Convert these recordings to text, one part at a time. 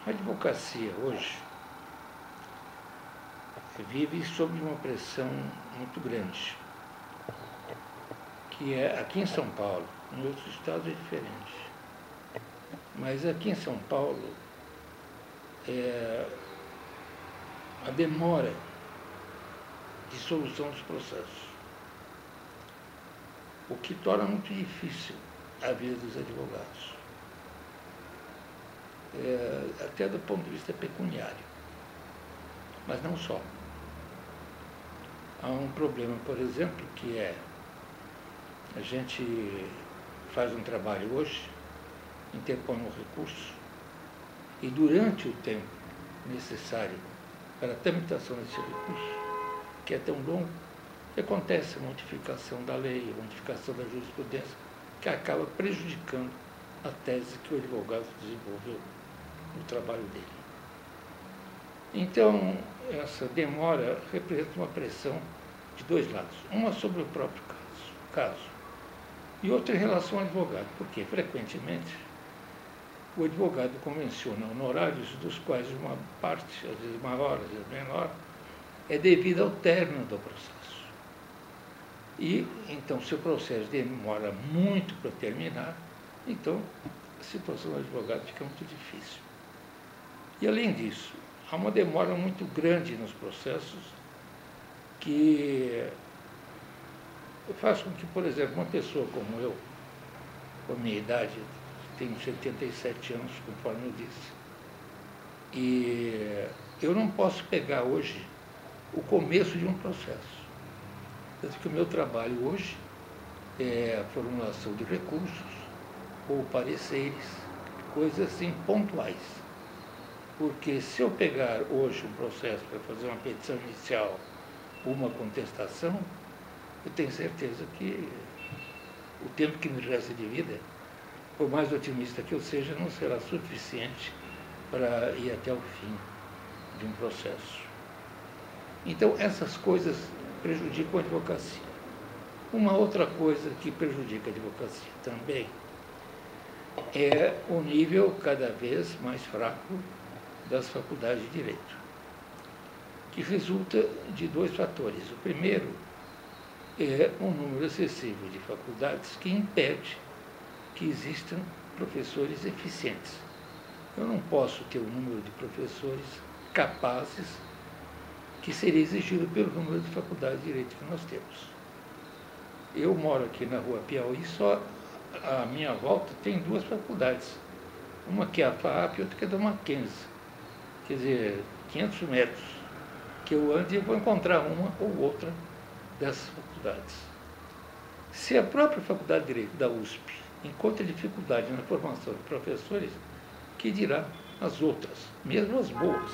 A advocacia hoje vive sob uma pressão muito grande, que é aqui em São Paulo, em outros estados é diferente. Mas aqui em São Paulo, a demora de solução dos processos, o que torna muito difícil a vida dos advogados, até do ponto de vista pecuniário, mas não só. Há um problema, por exemplo, que é a gente faz um trabalho hoje, interpõe um recurso, e durante o tempo necessário para a tramitação desse recurso, que é tão longo, acontece a modificação da lei, a modificação da jurisprudência, que acaba prejudicando a tese que o advogado desenvolveu no trabalho dele. Então, essa demora representa uma pressão de dois lados. Uma sobre o próprio caso e outra em relação ao advogado, porque, frequentemente, o advogado convenciona honorários dos quais uma parte, às vezes maior, às vezes menor, é devida ao término do processo. E, então, se o processo demora muito para terminar, então a situação do advogado fica muito difícil. E, além disso, há uma demora muito grande nos processos que faz com que, por exemplo, uma pessoa como eu, com a minha idade, tenho 77 anos, conforme eu disse, e eu não posso pegar hoje o começo de um processo. Tanto que o meu trabalho hoje é a formulação de recursos ou pareceres, coisas assim pontuais. Porque se eu pegar hoje um processo para fazer uma petição inicial ou uma contestação, eu tenho certeza que o tempo que me resta de vida, por mais otimista que eu seja, não será suficiente para ir até o fim de um processo. Então, essas coisas prejudicam a advocacia. Uma outra coisa que prejudica a advocacia também é o nível cada vez mais fraco das faculdades de Direito, que resulta de dois fatores. O primeiro é um número excessivo de faculdades que impede que existam professores eficientes. Eu não posso ter um número de professores capazes que seria exigido pelo número de faculdades de Direito que nós temos. Eu moro aqui na Rua Piauí, só à minha volta tem duas faculdades. Uma que é a FAAP e outra que é da Mackenzie. Quer dizer, 500 metros que eu ando e eu vou encontrar uma ou outra dessas faculdades. Se a própria Faculdade de Direito da USP encontra dificuldade na formação de professores, que dirá as outras, mesmo as boas,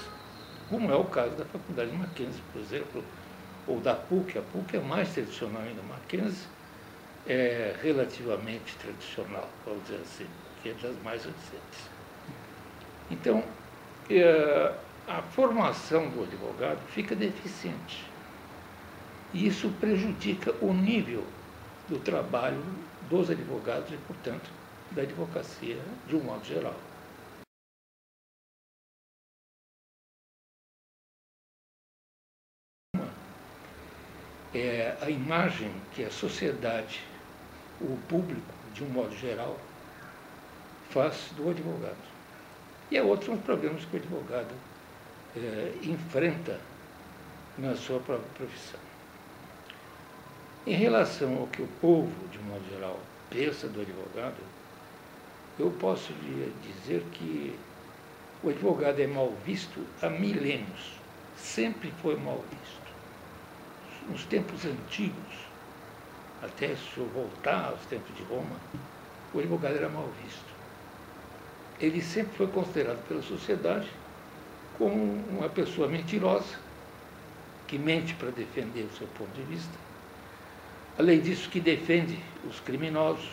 como é o caso da Faculdade de Mackenzie, por exemplo, ou da PUC. A PUC é mais tradicional ainda, a Mackenzie é relativamente tradicional, vamos dizer assim, que é das mais recentes. Então, a formação do advogado fica deficiente. E isso prejudica o nível do trabalho dos advogados e, portanto, da advocacia de um modo geral. É a imagem que a sociedade, o público, de um modo geral, faz do advogado. E há outros problemas que o advogado enfrenta na sua própria profissão. Em relação ao que o povo, de um modo geral, pensa do advogado, eu posso lhe dizer que o advogado é mal visto há milênios, sempre foi mal visto. Nos tempos antigos, até se eu voltar aos tempos de Roma, o advogado era mal visto. Ele sempre foi considerado pela sociedade como uma pessoa mentirosa, que mente para defender o seu ponto de vista. Além disso, que defende os criminosos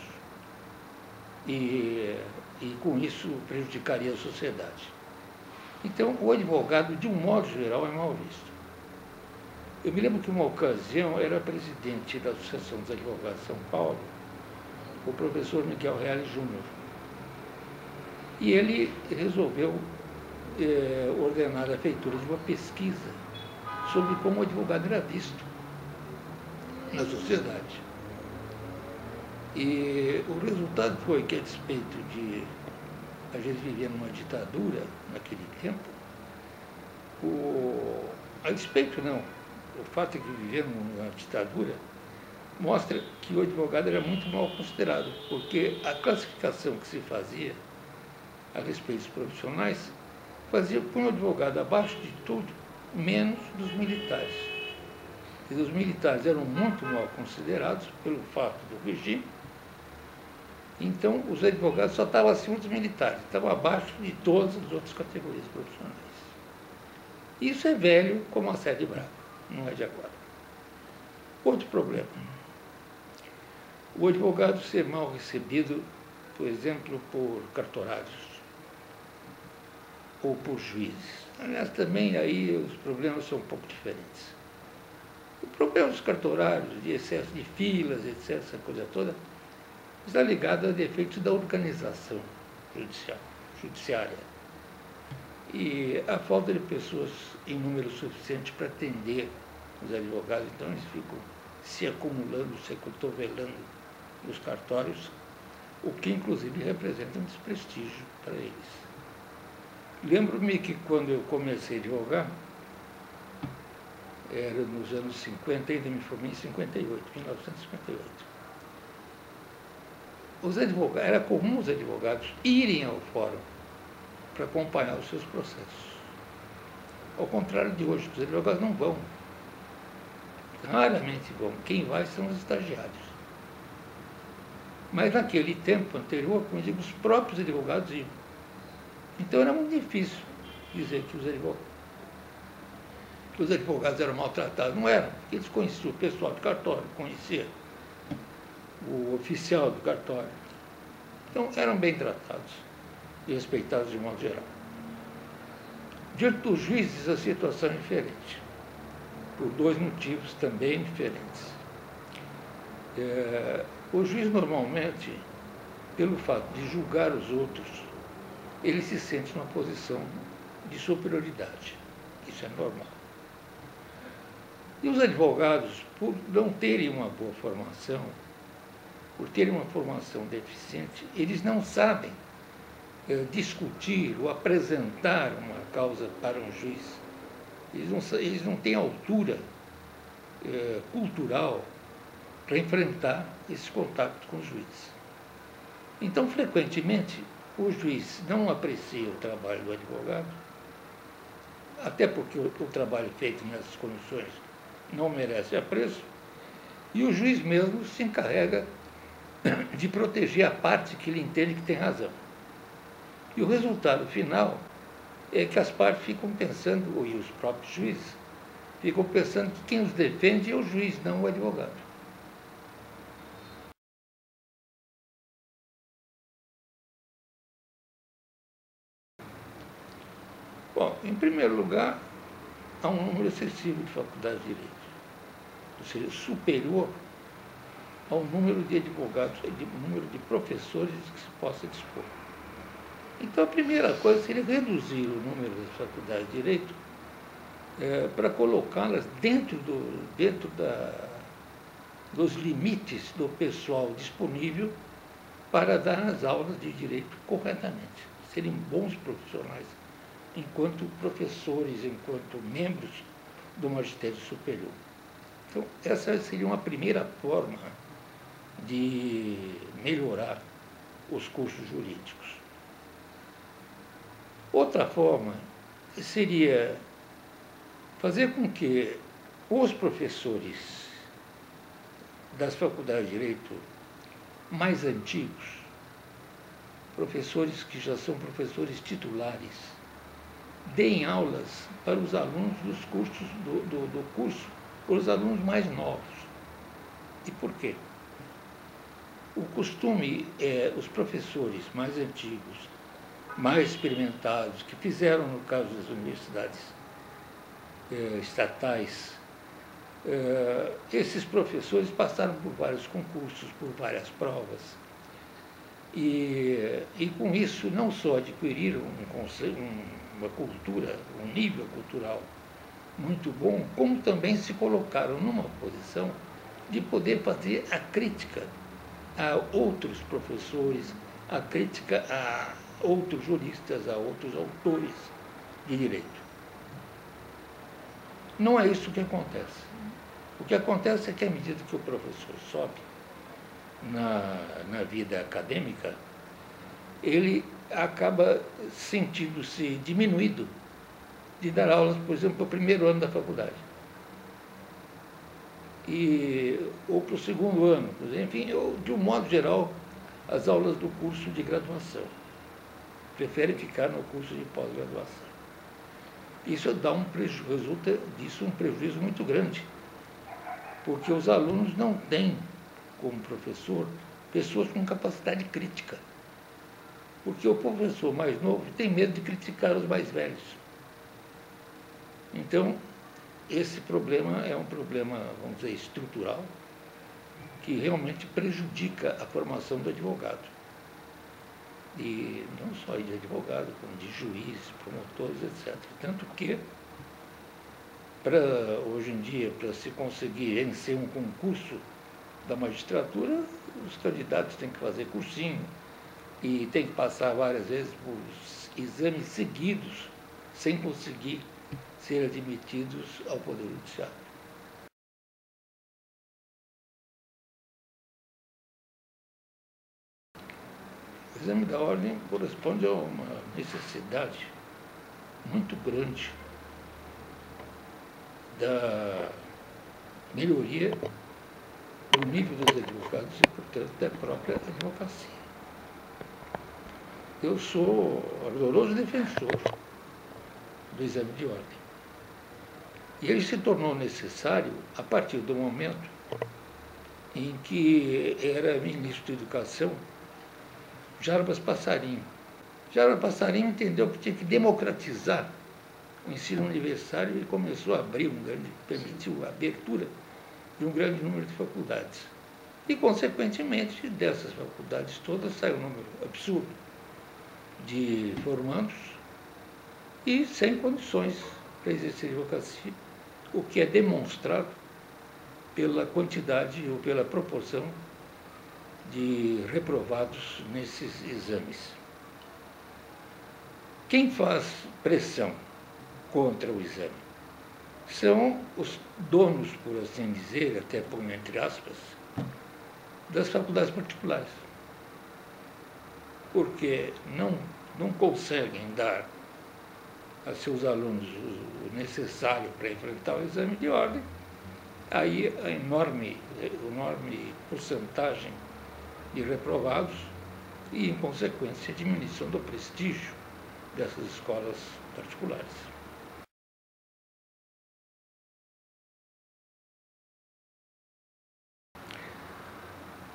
e com isso prejudicaria a sociedade. Então, o advogado, de um modo geral, é mal visto. Eu me lembro que uma ocasião era presidente da Associação dos Advogados de São Paulo, o professor Miguel Reale Júnior. E ele resolveu ordenar a feitura de uma pesquisa sobre como o advogado era visto na sociedade. E o resultado foi que, a despeito de a gente viver numa ditadura naquele tempo, a despeito não, o fato de que vivemos numa ditadura mostra que o advogado era muito mal considerado, porque a classificação que se fazia a respeito dos profissionais fazia com o advogado abaixo de tudo, menos dos militares. E os militares eram muito mal considerados pelo fato do regime. Então, os advogados só estavam acima dos militares, estavam abaixo de todas as outras categorias profissionais. Isso é velho como a sede brava, não é de agora. Outro problema. O advogado ser mal recebido, por exemplo, por cartorários ou por juízes. Aliás, também aí os problemas são um pouco diferentes. O problema dos cartorários, de excesso de filas, etc., essa coisa toda, está ligado a defeitos da organização judiciária e a falta de pessoas em número suficiente para atender os advogados. Então, eles ficam se acumulando, se cotovelando nos cartórios, o que, inclusive, representa um desprestígio para eles. Lembro-me que, quando eu comecei a advogar, era nos anos 50, ainda me formei em 58, 1958. Era comum os advogados irem ao fórum para acompanhar os seus processos. Ao contrário de hoje, os advogados não vão. Raramente vão. Quem vai são os estagiários. Mas naquele tempo anterior, como eu digo, os próprios advogados iam. Então era muito difícil dizer que os advogados eram maltratados. Não eram, porque eles conheciam o pessoal do cartório, conheciam o oficial do cartório. Então, eram bem tratados e respeitados de modo geral. Diante dos juízes, a situação é diferente, por dois motivos também diferentes. O juiz, normalmente, pelo fato de julgar os outros, ele se sente numa posição de superioridade. Isso é normal. E os advogados, por não terem uma boa formação, por terem uma formação deficiente, eles não sabem discutir ou apresentar uma causa para um juiz. Eles não têm altura cultural para enfrentar esse contato com os juízes. Então, frequentemente, o juiz não aprecia o trabalho do advogado, até porque o trabalho feito nessas condições não merece apreço, e o juiz mesmo se encarrega de proteger a parte que ele entende que tem razão. E o resultado final é que as partes ficam pensando, e os próprios juízes, ficam pensando que quem os defende é o juiz, não o advogado. Bom, em primeiro lugar, há um número excessivo de faculdades de direito, ou seja, superior ao número de advogados, número de professores que se possa dispor. Então, a primeira coisa seria reduzir o número das faculdades de direito para colocá-las dentro dos limites do pessoal disponível para dar as aulas de direito corretamente, serem bons profissionais, enquanto professores, enquanto membros do magistério superior. Então, essa seria uma primeira forma de melhorar os cursos jurídicos. Outra forma seria fazer com que os professores das faculdades de direito mais antigos, professores que já são professores titulares, deem aulas para os alunos dos cursos do curso, para os alunos mais novos. E por quê? O costume é os professores mais antigos, mais experimentados, que fizeram, no caso das universidades estatais, esses professores passaram por vários concursos, por várias provas, e com isso não só adquiriram uma cultura, um nível cultural muito bom, como também se colocaram numa posição de poder fazer a crítica a outros professores, a crítica a outros juristas, a outros autores de direito. Não é isso que acontece. O que acontece é que, à medida que o professor sobe na vida acadêmica, ele acaba sentindo-se diminuído de dar aulas, por exemplo, para o primeiro ano da faculdade. Ou para o segundo ano, enfim, de um modo geral, as aulas do curso de graduação. Prefere ficar no curso de pós-graduação. Isso resulta disso um prejuízo muito grande, porque os alunos não têm, como professor, pessoas com capacidade crítica. Porque o professor mais novo tem medo de criticar os mais velhos. Então, esse problema é um problema, vamos dizer, estrutural, que realmente prejudica a formação do advogado. E não só de advogado, como de juiz, promotores, etc. Tanto que, hoje em dia, para se conseguir vencer um concurso da magistratura, os candidatos têm que fazer cursinho e têm que passar várias vezes por exames seguidos, sem conseguir ser admitidos ao Poder Judiciário. O exame da ordem corresponde a uma necessidade muito grande da melhoria do nível dos advogados e, portanto, da própria advocacia. Eu sou ardoroso defensor do exame de ordem. E ele se tornou necessário a partir do momento em que era ministro da Educação Jarbas Passarinho. Jarbas Passarinho entendeu que tinha que democratizar o ensino universitário e começou a permitiu a abertura de um grande número de faculdades. E, consequentemente, dessas faculdades todas saiu um número absurdo de formandos e sem condições para exercer advocacia, o que é demonstrado pela quantidade ou pela proporção de reprovados nesses exames. Quem faz pressão contra o exame são os donos, por assim dizer, até ponho entre aspas, das faculdades particulares, porque não conseguem dar a seus alunos o necessário para enfrentar o exame de ordem. Aí a enorme porcentagem de reprovados e, em consequência, a diminuição do prestígio dessas escolas particulares.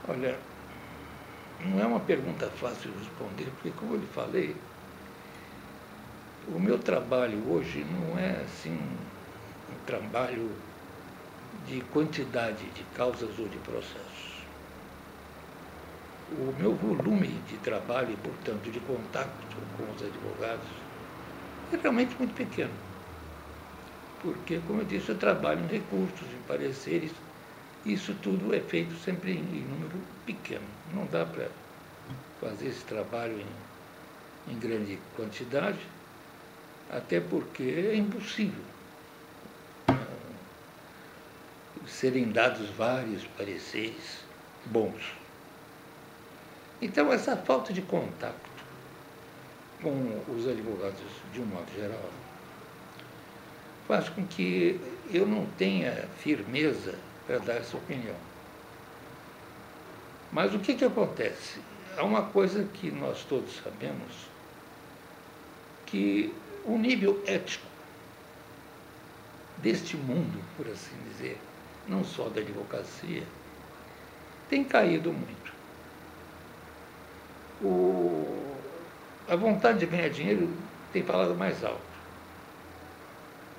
Olha, não é uma pergunta fácil de responder, porque, como eu lhe falei, o meu trabalho hoje não é assim um trabalho de quantidade de causas ou de processos. O meu volume de trabalho e, portanto, de contato com os advogados é realmente muito pequeno. Porque, como eu disse, eu trabalho em recursos, em pareceres, e isso tudo é feito sempre em número pequeno. Não dá para fazer esse trabalho em grande quantidade, até porque é impossível serem dados vários pareceres bons. Então, essa falta de contato com os advogados, de um modo geral, faz com que eu não tenha firmeza para dar essa opinião. Mas o que acontece? Há uma coisa que nós todos sabemos, que o nível ético deste mundo, por assim dizer, não só da advocacia, tem caído muito. A vontade de ganhar dinheiro tem falado mais alto.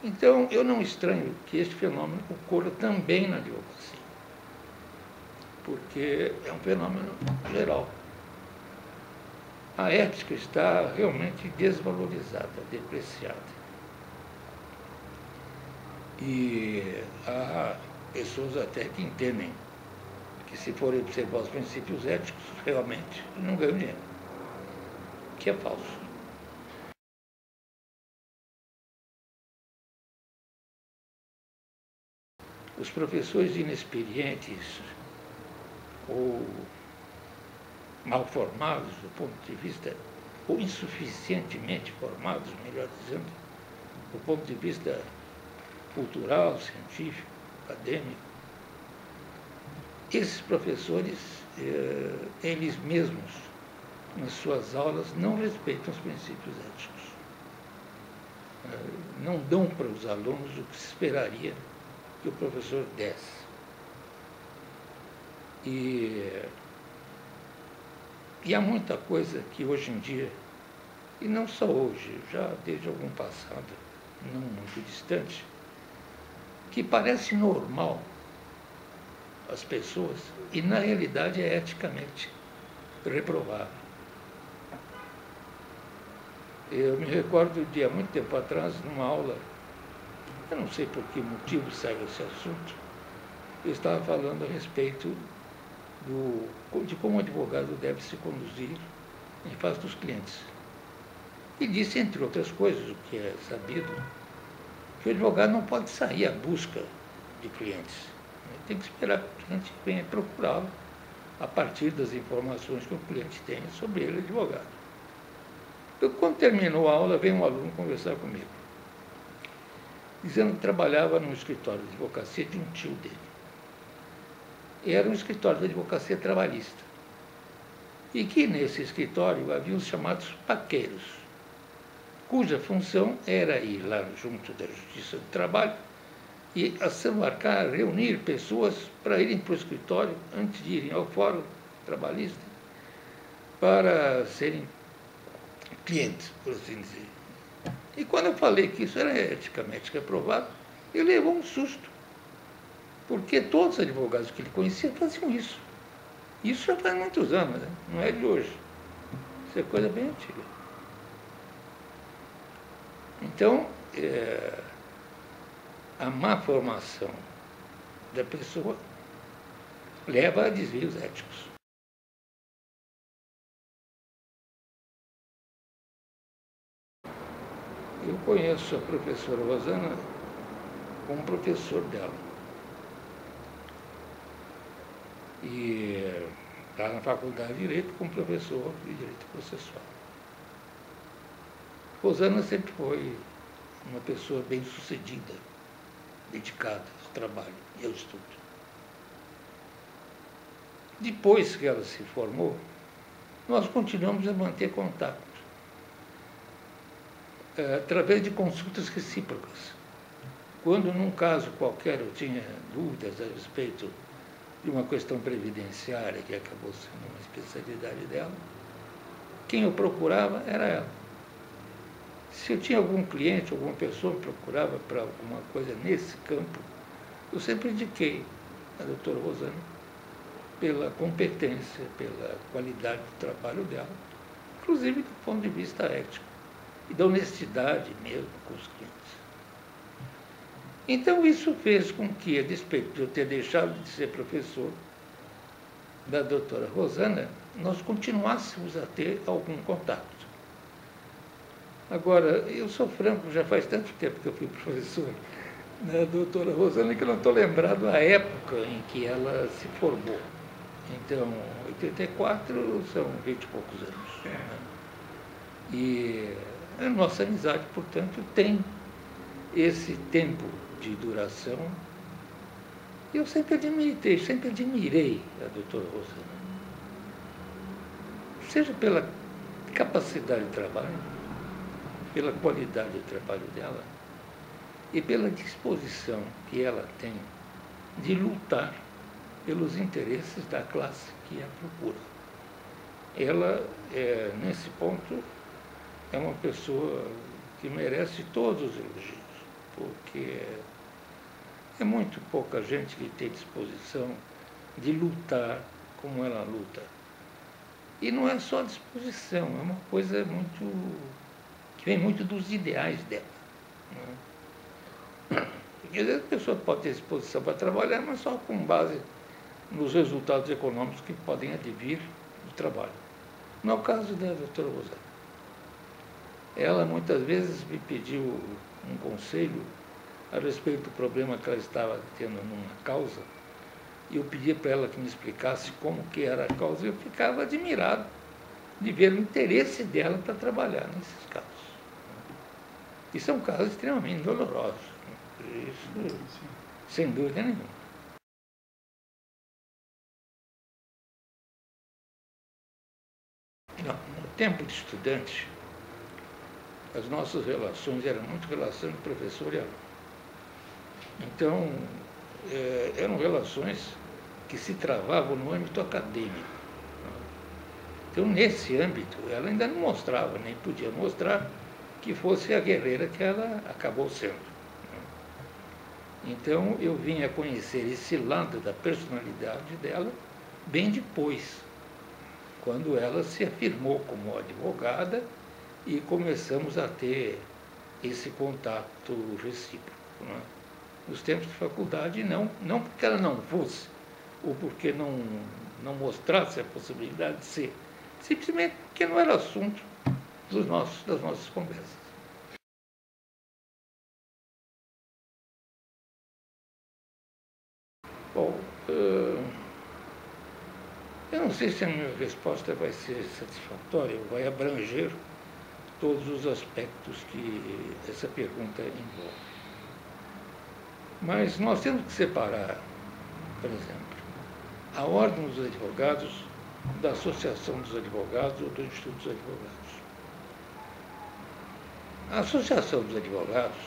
Então, eu não estranho que este fenômeno ocorra também na advocacia, porque é um fenômeno geral. a ética está realmente desvalorizada, depreciada. E há pessoas até que entendem que, se forem observar os princípios éticos, realmente não ganham dinheiro, que é falso. Os professores inexperientes ou mal formados do ponto de vista, ou insuficientemente formados, melhor dizendo, do ponto de vista cultural, científico, acadêmico, esses professores, eles mesmos, nas suas aulas, não respeitam os princípios éticos. Não dão para os alunos o que se esperaria que o professor desse. E há muita coisa que hoje em dia, e não só hoje, já desde algum passado não muito distante, que parece normal às pessoas e, na realidade, é eticamente reprovável. Eu me recordo de há muito tempo atrás, numa aula, eu não sei por que motivo saiu esse assunto, eu estava falando a respeito de como o advogado deve se conduzir em face dos clientes. E disse, entre outras coisas, o que é sabido, que o advogado não pode sair à busca de clientes. Ele tem que esperar que o cliente venha procurá-lo a partir das informações que o cliente tem sobre ele, advogado. Então, quando terminou a aula, veio um aluno conversar comigo, dizendo que trabalhava num escritório de advocacia de um tio dele. Era um escritório de advocacia trabalhista. E que nesse escritório havia os chamados paqueiros, cuja função era ir lá junto da Justiça do Trabalho e assambarcar, reunir pessoas para irem para o escritório, antes de irem ao fórum trabalhista, para serem clientes, por assim dizer. E quando eu falei que isso era eticamente reprovado, ele levou um susto, porque todos os advogados que ele conhecia faziam isso. Isso já faz muitos anos, né? Não é de hoje. Isso é coisa bem antiga. Então, a má formação da pessoa leva a desvios éticos. Eu conheço a professora Rosana como professor dela. E está na Faculdade de Direito como professor de Direito Processual. Rosana sempre foi uma pessoa bem-sucedida, dedicada ao trabalho e ao estudo. Depois que ela se formou, nós continuamos a manter contato, através de consultas recíprocas. Quando, num caso qualquer, eu tinha dúvidas a respeito de uma questão previdenciária, que acabou sendo uma especialidade dela, quem eu procurava era ela. Se eu tinha algum cliente, alguma pessoa me procurava para alguma coisa nesse campo, eu sempre indiquei a doutora Rosana pela competência, pela qualidade do trabalho dela, inclusive do ponto de vista ético e da honestidade mesmo com os clientes. Então, isso fez com que, a despeito de eu ter deixado de ser professor da doutora Rosana, nós continuássemos a ter algum contato. Agora, eu sou franco, já faz tanto tempo que eu fui professor da doutora Rosana que eu não estou lembrado a época em que ela se formou. Então, 84 são 20 e poucos anos. Né? E a nossa amizade, portanto, tem esse tempo de duração. Eu sempre admirei a doutora Rosana. Seja pela capacidade de trabalho, pela qualidade do trabalho dela e pela disposição que ela tem de lutar pelos interesses da classe que a procura. Ela, nesse ponto, é uma pessoa que merece todos os elogios, porque é muito pouca gente que tem disposição de lutar como ela luta. E não é só disposição, é uma coisa muito que vem muito dos ideais dela. Né? Porque às vezes a pessoa pode ter disposição para trabalhar, mas só com base nos resultados econômicos que podem advir do trabalho. Não é o caso da doutora Rosana. Ela muitas vezes me pediu um conselho a respeito do problema que ela estava tendo numa causa, e eu pedia para ela que me explicasse como que era a causa, e eu ficava admirado de ver o interesse dela para trabalhar nesses casos. E são casos extremamente dolorosos. Isso, sem dúvida nenhuma. Não, no tempo de estudante, as nossas relações eram muito relação de professor e aluno. Então, eram relações que se travavam no âmbito acadêmico. Então, nesse âmbito, ela ainda não mostrava, nem podia mostrar que fosse a guerreira que ela acabou sendo. Então, eu vim a conhecer esse lado da personalidade dela bem depois, quando ela se afirmou como advogada e começamos a ter esse contato recíproco. Né? Nos tempos de faculdade, não porque ela não fosse, ou porque não mostrasse a possibilidade de ser, simplesmente porque não era assunto das nossas conversas. Bom, eu não sei se a minha resposta vai ser satisfatória, ou vai abranger todos os aspectos que essa pergunta envolve. Mas nós temos que separar, por exemplo, a Ordem dos Advogados da Associação dos Advogados ou do Instituto dos Advogados. A Associação dos Advogados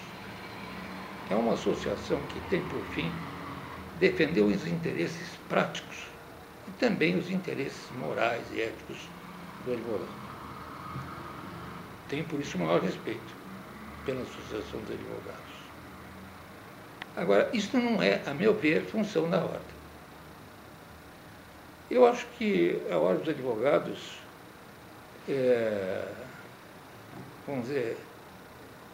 é uma associação que tem por fim defender os interesses práticos e também os interesses morais e éticos do advogado. Tenho por isso o maior respeito pela Associação dos Advogados. Agora, isso não é, a meu ver, função da Ordem. Eu acho que a Ordem dos Advogados vamos dizer,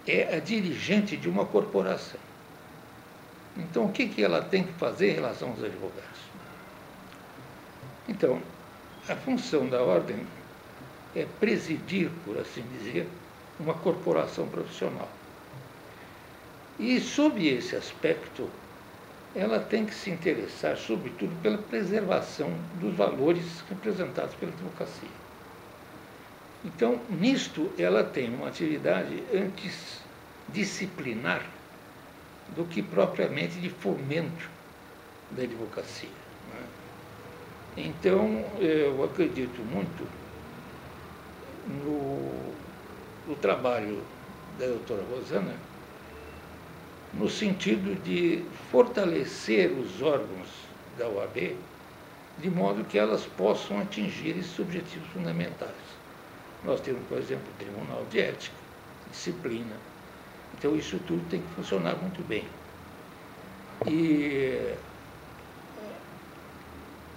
é a dirigente de uma corporação. Então, o que ela tem que fazer em relação aos advogados? Então, a função da Ordem é presidir, por assim dizer, uma corporação profissional. E, sob esse aspecto, ela tem que se interessar, sobretudo, pela preservação dos valores representados pela advocacia. Então, nisto, ela tem uma atividade antes disciplinar do que propriamente de fomento da advocacia. Né? Então, eu acredito muito no trabalho da doutora Rosana, no sentido de fortalecer os órgãos da OAB, de modo que elas possam atingir esses objetivos fundamentais. Nós temos, por exemplo, o Tribunal de Ética, disciplina. Então, isso tudo tem que funcionar muito bem. E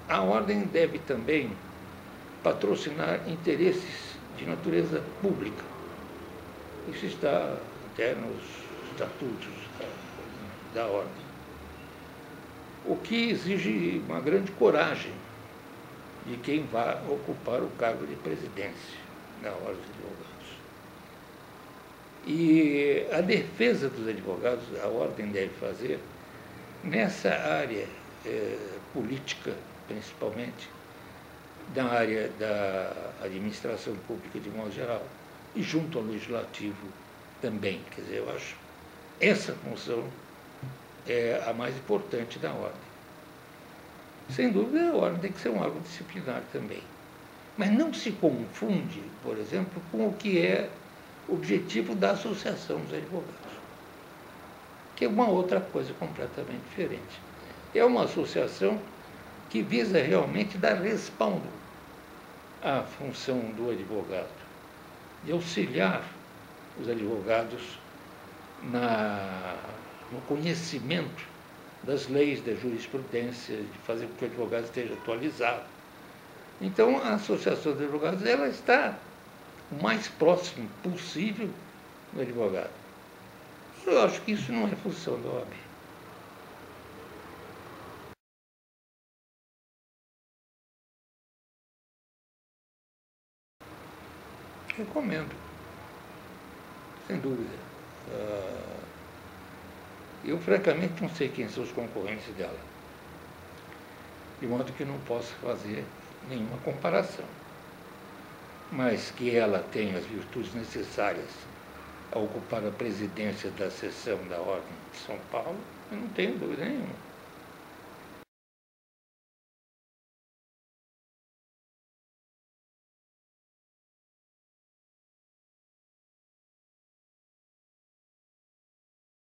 a Ordem deve também patrocinar interesses de natureza pública. Isso está até nos estatutos da Ordem. O que exige uma grande coragem de quem vai ocupar o cargo de presidência da Ordem dos Advogados. E a defesa dos advogados, a Ordem deve fazer, nessa área política, principalmente, da área da administração pública de modo geral, e junto ao legislativo também. Quer dizer, eu acho essa função é a mais importante da Ordem. Sem dúvida, a Ordem tem que ser um órgão disciplinar também. Mas não se confunde, por exemplo, com o que é objetivo da Associação dos Advogados, que é uma outra coisa completamente diferente. É uma associação que visa realmente dar respaldo à função do advogado, de auxiliar os advogados no conhecimento das leis, da jurisprudência, de fazer com que o advogado esteja atualizado. Então, a Associação de Advogados ela está o mais próximo possível do advogado. Eu acho que isso não é função da OAB. Recomendo, sem dúvida. Eu, francamente, não sei quem são os concorrentes dela, de modo que não posso fazer nenhuma comparação. Mas que ela tem as virtudes necessárias a ocupar a presidência da seção da Ordem de São Paulo, eu não tenho dúvida nenhuma.